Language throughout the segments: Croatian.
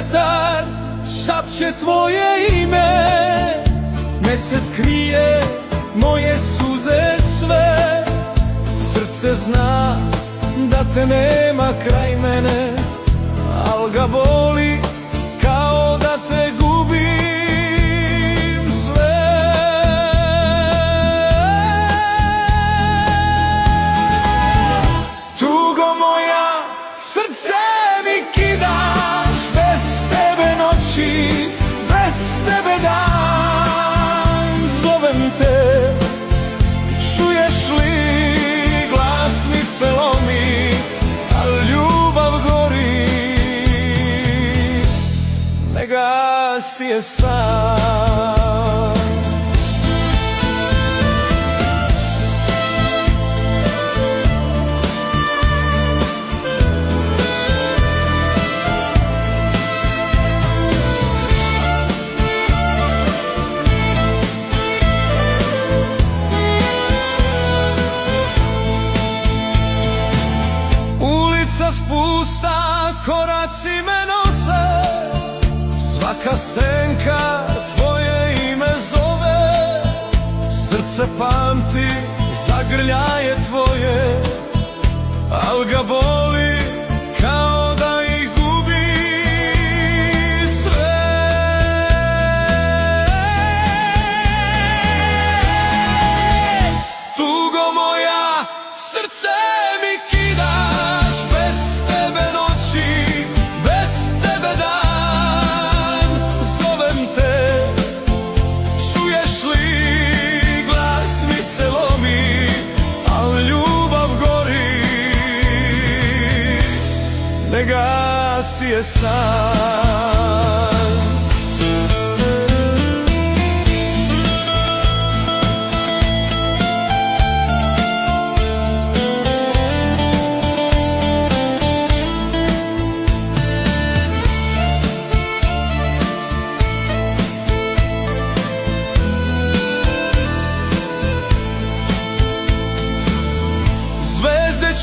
vetar šapće tvoje ime, mesec krije moje suze sve. Srce zna da te nema kraj mene, al ga boli kao da te gubim sve. Tugo moja, srce mi kidaš, bez tebe noći, bez tebe dan. Zovem te, čuješ li, glas mi se lomi, al ljubav gori, ne gasi je sam. Spusta koraci me nose, svaka senka tvoje ime zove. Srce pamti zagrljaje tvoje, al ga boli kao da ih gubi sve. Tugo moja, srce mi kidaš, bez tebe noći, bez tebe dan. Zovem te, čuješ li, glas mi se lomi, al ljubav gori, ne gasi je sam.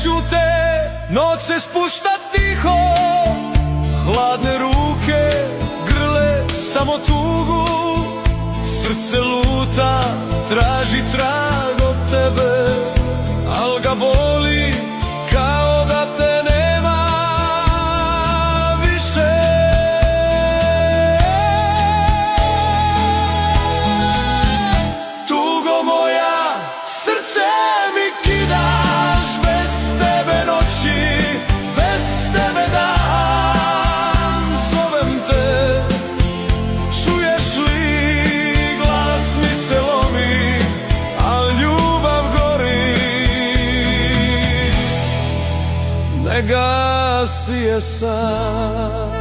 Ćute, noć se spušta tiho, hladne ruke grle samo tugu. Srce luta, traži trag od tebe, al ga boli kao da te nema više. Tugo moja, srce mi kidaš, bez tebe noći, bez tebe dan. Zovem te, čuješ li, glas mi se lomi, al ljubav gori, ne gasi je sam.